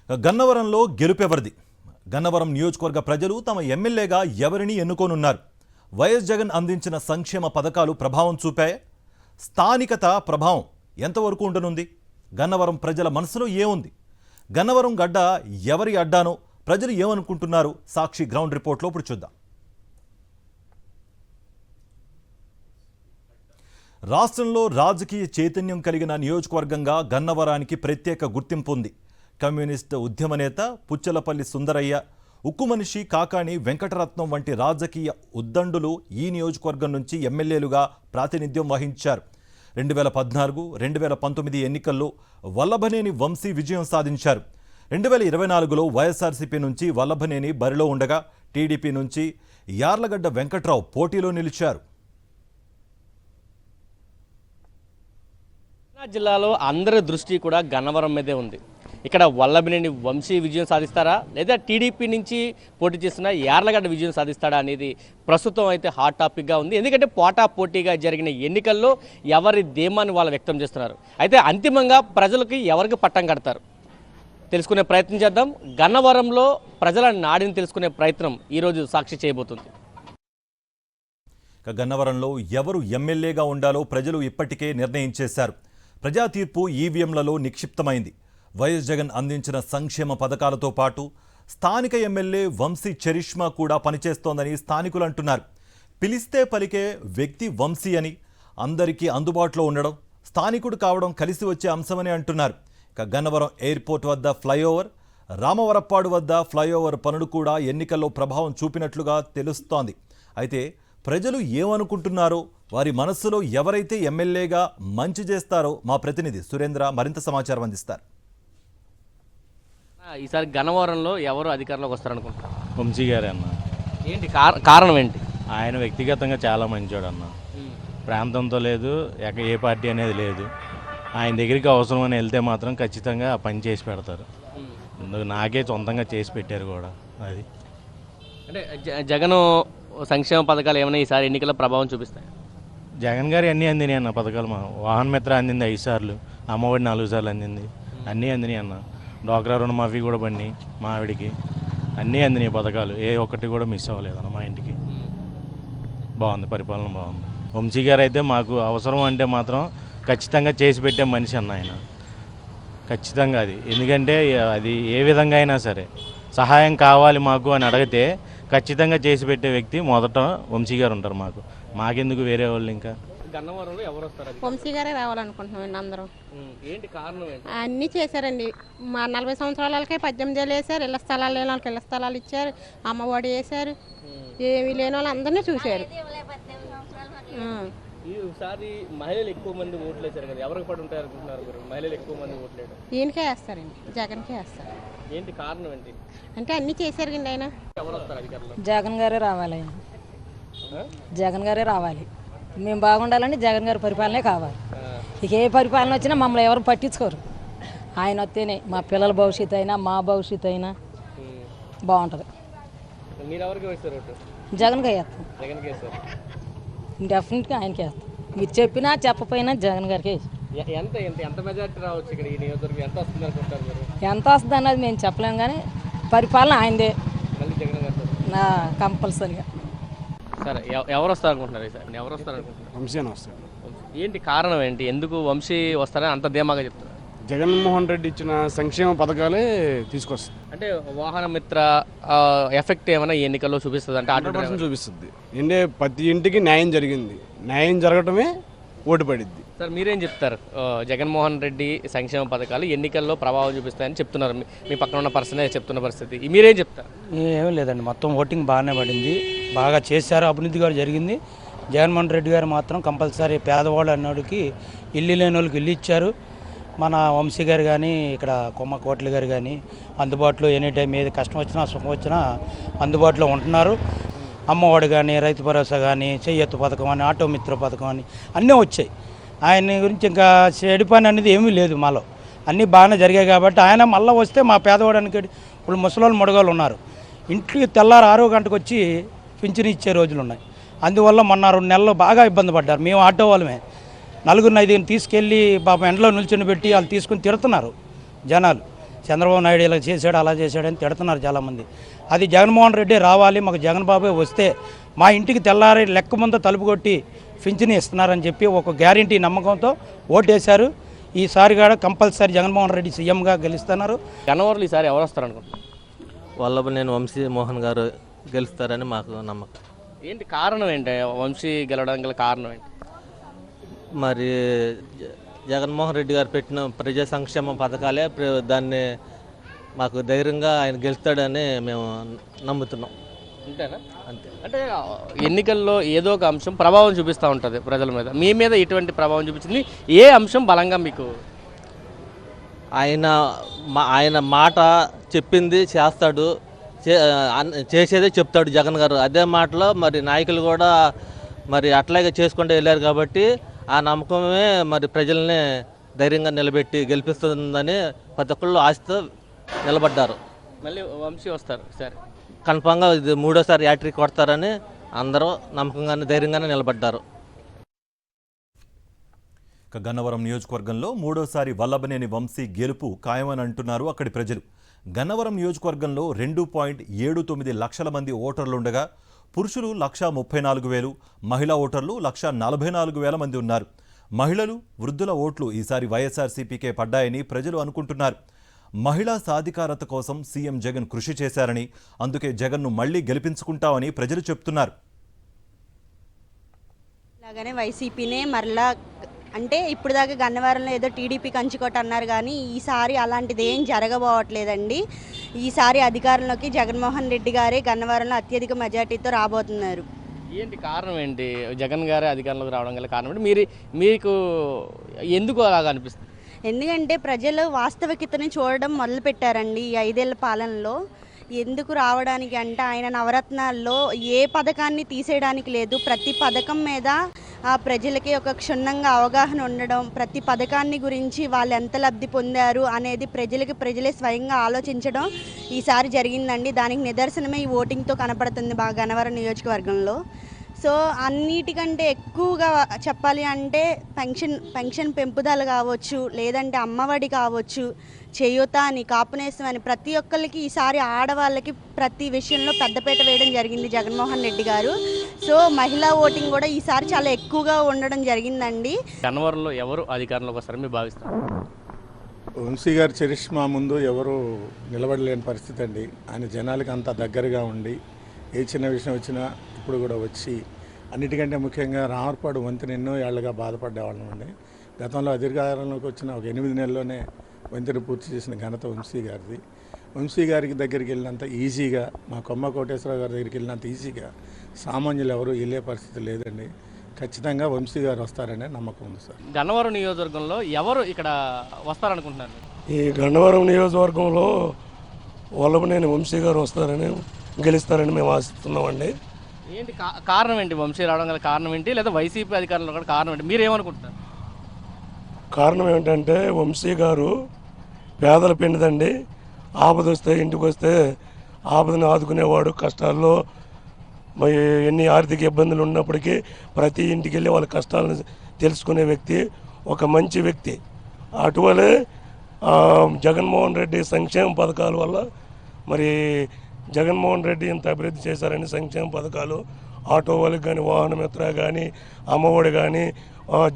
గన్నవరంలో గెలుపెవరిది? గన్నవరం నియోజకవర్గ ప్రజలు తమ ఎమ్మెల్యేగా ఎవరిని ఎన్నుకోనున్నారు? వైఎస్ జగన్ అందించిన సంక్షేమ పథకాలు ప్రభావం చూపాయా? స్థానికత ప్రభావం ఎంతవరకు ఉండనుంది? గన్నవరం ప్రజల మనసులో ఏముంది? గన్నవరం గడ్డ ఎవరి అడ్డానో ప్రజలు ఏమనుకుంటున్నారు? సాక్షి గ్రౌండ్ రిపోర్ట్లో ఇప్పుడు చూద్దాం. రాష్ట్రంలో రాజకీయ చైతన్యం కలిగిన నియోజకవర్గంగా గన్నవరానికి ప్రత్యేక గుర్తింపు ఉంది. కమ్యూనిస్ట్ ఉద్యమ నేత పుచ్చలపల్లి సుందరయ్య, ఉక్కు మనిషి కాకాణి వెంకటరత్నం వంటి రాజకీయ ఉద్దండులు ఈ నియోజకవర్గం నుంచి ఎమ్మెల్యేలుగా ప్రాతినిధ్యం వహించారు. 2014, 2019 ఎన్నికల్లో వల్లభనేని వంశీ విజయం సాధించారు. 2024లో వైఎస్ఆర్సీపీ నుంచి వల్లభనేని బరిలో ఉండగా టీడీపీ నుంచి యార్లగడ్డ వెంకట్రావు పోటీలో నిలిచారు. జిల్లాలో అందరి దృష్టి కూడా గన్నవరం మీదే ఉంది. ఇక్కడ వల్లభనేని వంశీ విజయం సాధిస్తారా లేదా టీడీపీ నుంచి పోటీ చేస్తున్న యార్లగడ్డ విజయం సాధిస్తాడా అనేది ప్రస్తుతం అయితే హాట్ టాపిక్గా ఉంది. ఎందుకంటే పోటాపోటీగా జరిగిన ఎన్నికల్లో ఎవరి ధీమాన్ని వాళ్ళు వ్యక్తం చేస్తున్నారు. అయితే అంతిమంగా ప్రజలకి ఎవరికి పట్టం కడతారు తెలుసుకునే ప్రయత్నం చేద్దాం. గన్నవరంలో ప్రజల నాడిని తెలుసుకునే ప్రయత్నం ఈరోజు సాక్షి చేయబోతుంది. గన్నవరంలో ఎవరు ఎమ్మెల్యేగా ఉండాలో ప్రజలు ఇప్పటికే నిర్ణయించేశారు. ప్రజా తీర్పు ఈవీఎంలలో నిక్షిప్తమైంది. వైఎస్ జగన్ అందించిన సంక్షేమ పథకాలతో పాటు స్థానిక ఎమ్మెల్యే వంశీ చరిష్మా కూడా పనిచేస్తోందని స్థానికులు అంటున్నారు. పిలిస్తే పలికే వ్యక్తి వంశీ అని, అందరికీ అందుబాటులో ఉండడం, స్థానికుడు కావడం కలిసి వచ్చే అంశమని అంటున్నారు. ఇక గన్నవరం ఎయిర్పోర్ట్ వద్ద ఫ్లైఓవర్, రామవరప్పాడు వద్ద ఫ్లైఓవర్ పనులు కూడా ఎన్నికల్లో ప్రభావం చూపినట్లుగా తెలుస్తోంది. అయితే ప్రజలు ఏమనుకుంటున్నారో, వారి మనస్సులో ఎవరైతే ఎమ్మెల్యేగా మంచి చేస్తారో మా ప్రతినిధి సురేంద్ర మరింత సమాచారం అందిస్తారు. ఈసారి గన్నవరంలో ఎవరు అధికారంలోకి వస్తారనుకుంటున్నారు? వంశీ గారే అన్న. ఏంటి కారణం ఏంటి? ఆయన వ్యక్తిగతంగా చాలా మంచోడు అన్న. ప్రాంతంతో లేదు, ఏ పార్టీ అనేది లేదు. ఆయన దగ్గరికి అవసరం అని వెళ్తే మాత్రం ఖచ్చితంగా ఆ పని చేసి పెడతారు. నాకే సొంతంగా చేసి పెట్టారు కూడా. అది అంటే జగన్ సంక్షేమ పథకాలు ఏమైనా ఈసారి ఎన్నికల ప్రభావం చూపిస్తాయి? జగన్ గారి అన్నీ అందినాయి అన్న పథకాలు. మా వాహన మిత్ర అందింది 5 సార్లు, అమ్మఒడి 4 సార్లు అందింది. అన్నీ అందినాయి అన్న. డ్వాక్రా రుణమాఫీ కూడా పడినాయి మా ఆవిడికి. అన్నీ అందినాయి పథకాలు, ఏ ఒక్కటి కూడా మిస్ అవ్వలేదన్న మా ఇంటికి. బాగుంది, పరిపాలన బాగుంది. వంశీ గారు అయితే మాకు అవసరం అంటే మాత్రం ఖచ్చితంగా చేసి పెట్టే మనిషి అన్న ఆయన. ఖచ్చితంగా అది. ఎందుకంటే అది ఏ విధంగా అయినా సరే సహాయం కావాలి మాకు అని అడిగితే ఖచ్చితంగా చేసి పెట్టే వ్యక్తి మొదట వంశీ గారు ఉంటారు. మాకెందుకు వేరే వాళ్ళు. ఇంకా గన్నవరంలో ఎవరు వస్తారు? వంశీ గారే రావాలనుకుంటున్నామండి అందరం. ఏంటి కారణం ఏంటి? అన్నీ చేశారండి. మా 40 సంవత్సరాలకే 18 ఏళ్ళు వేశారు. ఇళ్ల స్థలాలు లేని వాళ్ళకి ఇళ్ల స్థలాలు ఇచ్చారు, అమ్మఒడి వేశారు. ఏమీ లేని వాళ్ళు అందరినీ చూశారు. ఈసారి మహిళలు ఎక్కువ మంది ఓట్లు వేశారు కదా, ఎవరికి పడి ఉంటారు అనుకుంటున్నారు మీరు? మహిళలు ఎక్కువ మంది ఓట్లు వేయడం ఈయనకే వేస్తారండి, జగన్కే వేస్తారు. ఏంటి కారణం ఏంటి? అంటే అన్నీ చేశారండి ఆయన. ఎవరు వస్తారు అధికారంలో? జగన్ గారే రావాలి. జగన్ గారే రావాలి. మేము బాగుండాలని జగన్ గారి పరిపాలనే కావాలి. ఇక ఏ పరిపాలన వచ్చినా మమ్మల్ని ఎవరు పట్టించుకోరు. ఆయన వస్తేనే మా పిల్లల భవిష్యత్తు అయినా మా భవిష్యత్తు అయినా బాగుంటుంది. మీరు ఎవరికి వేస్తారు? జగన్కే వేస్తాం. జగన్కి వేస్తారు. డెఫినెట్గా ఆయనకే వేస్తాం. మీరు చెప్పినా చెప్పపోయినా జగన్ గారికి. ఎంత ఎంత ఎంత మెజార్టీ రావచ్చు ఇక్కడ ఈ నియోజకవర్గం? ఎంత వస్తుంది అనుకుంటారు మీరు? ఎంత వస్తుంది అన్నది మేము చెప్పలేము, కానీ పరిపాలన ఆయనదే మళ్ళీ జగన్ గారు నా కంపల్సరీగా. సరే, ఎవరు వస్తారు అనుకుంటున్నారు ఈసారి? ఎవరు వస్తారు అనుకుంటున్నారు? వంశీ అని వస్తాడు. ఏంటి కారణం ఏంటి? ఎందుకు వంశీ వస్తారని అంత ధీమాగా చెప్తున్నారు? జగన్మోహన్ రెడ్డి ఇచ్చిన సంక్షేమ పథకాలే తీసుకొస్తుంది. అంటే వాహన మిత్ర ఎఫెక్ట్ ఏమైనా ఈ ఎన్నికల్లో చూపిస్తుంది? అంటే 100% చూపిస్తుంది. ప్రతి ఇంటికి న్యాయం జరిగింది. న్యాయం జరగటమే ఓటు పడిద్ది. సార్, మీరేం చెప్తారు? జగన్మోహన్ రెడ్డి సంక్షేమ పథకాలు ఎన్నికల్లో ప్రభావం చూపిస్తాయని చెప్తున్నారు. మీ పక్కన ఉన్న పర్సనే చెప్తున్న పరిస్థితి, మీరేం చెప్తారు? ఏమీ లేదండి, మొత్తం ఓటింగ్ బాగానే పడింది, బాగా చేశారు, అభివృద్ధి కూడా జరిగింది. జగన్మోహన్ రెడ్డి గారు మాత్రం కంపల్సరీ పేదవాళ్ళు అన్నోడికి ఇల్లు లేని వాళ్ళకి ఇల్లు ఇచ్చారు. మన వంశీ గారు కానీ, ఇక్కడ కొమ్మ కోట్ల గారు కానీ అందుబాటులో ఎనీ టైం ఏది కష్టం వచ్చినా సుఖం వచ్చినా అందుబాటులో ఉంటున్నారు. అమ్మఒడి కానీ, రైతు భరోసా కానీ, చెయ్యొత్తు పథకం అని, ఆటో మిత్ర పథకం అని అన్నీ వచ్చాయి. ఆయన గురించి ఇంకా చెడు పని అనేది ఏమీ లేదు. మాలో అన్నీ బాగానే జరిగాయి కాబట్టి ఆయన మళ్ళీ వస్తే మా పేదవాడానికి ఇప్పుడు ముసలోళ్ళు మొడగాళ్ళు ఉన్నారు, ఇంటికి తెల్లారు 6 గంటకు వచ్చి పింఛను ఇచ్చే రోజులు ఉన్నాయి. అందువల్ల మొన్న 2 నెలలు బాగా ఇబ్బంది పడ్డారు. మేము ఆటో వాళ్ళమే 4-5 తీసుకెళ్ళి పాపం ఎండలో నిల్చొని పెట్టి వాళ్ళు తీసుకుని తిడుతున్నారు జనాలు. చంద్రబాబు నాయుడు ఇలా చేశాడు అలా చేశాడని తిడుతున్నారు చాలామంది. అది జగన్మోహన్ రెడ్డి రావాలి, మాకు జగన్ బాబే వస్తే మా ఇంటికి తెల్లారి లెక్క ముందు తలుపు కొట్టి పింఛని ఇస్తున్నారని చెప్పి ఒక గ్యారంటీ నమ్మకంతో ఓటేశారు. ఈసారి కూడా కంపల్సరీ జగన్మోహన్ రెడ్డి సీఎంగా గెలుస్తున్నారు. గన్నవరంలో ఈసారి ఎవరు వస్తారు అనుకుంటున్నారు? వల్లభనేని వంశీ మోహన్ గారు గెలుస్తారని మాకు నమ్మకం. ఏంటి కారణం ఏంటి వంశీ గెలవడానికి గల కారణం ఏంటి? మరి జగన్మోహన్ రెడ్డి గారు పెట్టిన ప్రజా సంక్షేమ పథకాలే దాన్ని మాకు ధైర్యంగా ఆయన గెలుస్తాడని మేము నమ్ముతున్నాం. అంతేనా? అంతే. అంటే ఎన్నికల్లో ఏదో ఒక అంశం ప్రభావం చూపిస్తూ ఉంటుంది ప్రజల మీద. మీ మీద ఎటువంటి ప్రభావం చూపించింది? ఏ అంశం బలంగా మీకు? ఆయన మాట చెప్పింది చేస్తాడు, చేసేదే చెప్తాడు జగన్ గారు. అదే మాటలో మరి నాయకులు కూడా మరి అట్లాగే చేసుకుంటూ వెళ్ళారు కాబట్టి ఆ నమ్మకమే మరి ప్రజల్ని ధైర్యంగా నిలబెట్టి గెలిపిస్తుందని ప్రతి ఒక్కళ్ళు ఆశతో నిలబడ్డారు. మళ్ళీ వంశీ వస్తారు సరే, కన్ఫామ్గా ఇది 3వ యాట్రిక్ కొడతారని అందరూ నమ్మకంగానే ధైర్యంగానే నిలబడ్డారు. ఇక గన్నవరం నియోజకవర్గంలో 3వసారి వల్లభనేని వంశీ గెలుపు ఖాయమని అంటున్నారు అక్కడి ప్రజలు. గన్నవరం నియోజకవర్గంలో 2.79 లక్షల మంది ఓటర్లుండగా పురుషులు 1,34,000, మహిళా ఓటర్లు 1,44,000 మంది ఉన్నారు. మహిళలు, వృద్ధుల ఓట్లు ఈసారి వైఎస్ఆర్సీపీకే పడ్డాయని ప్రజలు అనుకుంటున్నారు. మహిళా సాధికారత కోసం సీఎం జగన్ కృషి చేశారని, అందుకే జగన్ను మళ్లీ గెలిపించుకుంటామని ప్రజలు చెప్తున్నారు. అలాగనే వైసీపీనే మరలా అంటే ఇప్పుడు దాకా గన్నవరంలో ఏదో టీడీపీ కంచుకోట అన్నారు కానీ ఈసారి అలాంటిది ఏం జరగబోవట్లేదండి. ఈసారి అధికారంలోకి జగన్మోహన్ రెడ్డి గారే గన్నవరంలో అత్యధిక మెజార్టీతో రాబోతున్నారు. ఏంటి కారణం ఏంటి? జగన్ గారే అధికారంలోకి రావడం గల కారణం ఏంటి? మీకు ఎందుకు అలాగ అనిపిస్తుంది? ఎందుకంటే ప్రజలు వాస్తవికతని చూడడం మొదలుపెట్టారండి ఈ 5 ఏళ్ల పాలనలో. ఎందుకు రావడానికి అంటే ఆయన నవరత్నాల్లో ఏ పథకాన్ని తీసేయడానికి లేదు. ప్రతి పథకం మీద ఆ ప్రజలకి ఒక క్షుణ్ణంగా అవగాహన ఉండడం, ప్రతి పథకాన్ని గురించి వాళ్ళు ఎంత లబ్ధి పొందారు అనేది ప్రజలే స్వయంగా ఆలోచించడం ఈసారి జరిగిందండి. దానికి నిదర్శనమే ఈ ఓటింగ్తో కనపడుతుంది బాగా గన్నవరం నియోజకవర్గంలో. సో అన్నిటికంటే ఎక్కువగా చెప్పాలి అంటే పెన్షన్ పెంపుదల కావచ్చు, లేదంటే అమ్మఒడి కావచ్చు, చేయూత అని, కాపునేసం అని ప్రతి ఒక్కరికి ఈసారి ఆడవాళ్ళకి ప్రతి విషయంలో పెద్దపీట వేయడం జరిగింది జగన్మోహన్ రెడ్డి గారు. సో మహిళా ఓటింగ్ కూడా ఈసారి చాలా ఎక్కువగా ఉండడం జరిగిందండి. గన్నవరంలో ఎవరు అధికారంలోకి వస్తారని మీరు భావిస్తారు? వంశీ గారి చరిష్మా ముందు ఎవరు నిలబడలేని పరిస్థితి అండి. ఆయన జనాలకి అంత దగ్గరగా ఉండి ఏ చిన్న విషయం వచ్చినా ఇప్పుడు కూడా వచ్చి, అన్నిటికంటే ముఖ్యంగా రామర్పాడు వంతెన ఎన్నో ఏళ్లుగా బాధపడ్డేవాళ్ళం అండి. గతంలో అధికారంలోకి వచ్చిన ఒక 8 నెలల్లోనే వంతెన పూర్తి చేసిన ఘనత వంశీ గారిది. వంశీ గారికి దగ్గరికి వెళ్ళినంత ఈజీగా, మా కొమ్మ కోటేశ్వరరావు గారి దగ్గరికి వెళ్ళినంత ఈజీగా సామాన్యులు ఎవరు వెళ్ళే పరిస్థితి లేదండి. ఖచ్చితంగా వంశీ గారు వస్తారనే నమ్మకం ఉంది సార్. గన్నవరం నియోజకవర్గంలో ఎవరు ఇక్కడ వస్తారనుకుంటున్నారు? ఈ గన్నవరం నియోజకవర్గంలో వల్లభనేని వంశీ గారు వస్తారని, గెలుస్తారని మేము ఆశిస్తున్నామండి. ఏంటి కారణం ఏంటి? వంశీ రావడం గల కారణం ఏంటి? లేదా వైసీపీ అధికారంలో కూడా కారణం ఏంటి? మీరేమనుకుంటున్నారు? కారణం ఏంటంటే వంశీ గారు పేదల పెండిదండి. ఆపద వస్తే, ఇంటికి వస్తే ఆపదను ఆదుకునేవాడు. కష్టాల్లో ఎన్ని ఆర్థిక ఇబ్బందులు ఉన్నప్పటికీ ప్రతి ఇంటికి వెళ్ళి వాళ్ళ కష్టాలను తెలుసుకునే వ్యక్తి, ఒక మంచి వ్యక్తి. అటువలే జగన్మోహన్ రెడ్డి సంక్షేమ పథకాల వల్ల మరి జగన్మోహన్ రెడ్డి ఇంత అభివృద్ధి చేశారని సంక్షేమ పథకాలు, ఆటో వాళ్ళకి కానీ, వాహన మిత్ర కానీ, అమ్మఒడి కానీ,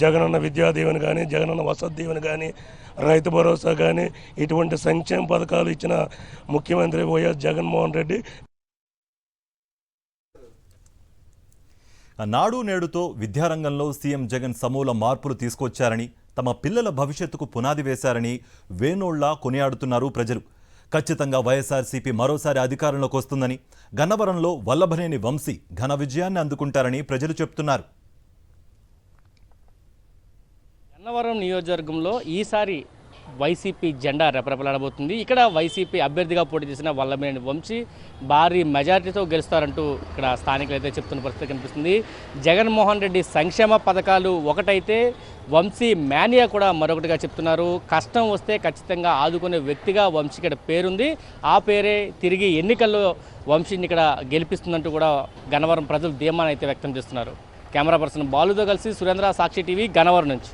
జగనన్న విద్యా దీవెన కానీ, జగనన్న వసతి దీవెన కానీ, రైతు భరోసా కానీ, ఇటువంటి సంక్షేమ పథకాలు ఇచ్చిన ముఖ్యమంత్రి వైఎస్ జగన్మోహన్ రెడ్డి. నాడు నేడుతో విద్యారంగంలో సీఎం జగన్ సమూల మార్పులు తీసుకొచ్చారని, తమ పిల్లల భవిష్యత్తుకు పునాది వేశారని వేనోళ్లా కొనియాడుతున్నారు ప్రజలు. ఖచ్చితంగా వైఎస్ఆర్సీపీ మరోసారి అధికారంలోకి వస్తుందని, గన్నవరంలో వల్లభనేని వంశీ ఘన విజయాన్ని అందుకుంటారని ప్రజలు చెప్తున్నారు. గన్నవరం నియోజకవర్గంలో ఈసారి వైసీపీ జెండా రెపరెపలాడబోతుంది. ఇక్కడ వైసీపీ అభ్యర్థిగా పోటీ చేసిన వల్లభనేని వంశీ భారీ మెజారిటీతో గెలుస్తారంటూ ఇక్కడ స్థానికులు అయితే చెప్తున్న పరిస్థితి కనిపిస్తుంది. జగన్మోహన్ రెడ్డి సంక్షేమ పథకాలు ఒకటైతే వంశీ మేనియా కూడా మరొకటిగా చెప్తున్నారు. కష్టం వస్తే ఖచ్చితంగా ఆదుకునే వ్యక్తిగా వంశీ ఇక్కడ పేరుంది. ఆ పేరే తిరిగి ఎన్నికల్లో వంశీని ఇక్కడ గెలిపిస్తుందంటూ కూడా గన్నవరం ప్రజలు ధీమాను అయితే వ్యక్తం చేస్తున్నారు. కెమెరా పర్సన్ బాలుతో కలిసి సురేంద్ర, సాక్షి టీవీ, గన్నవరం నుంచి.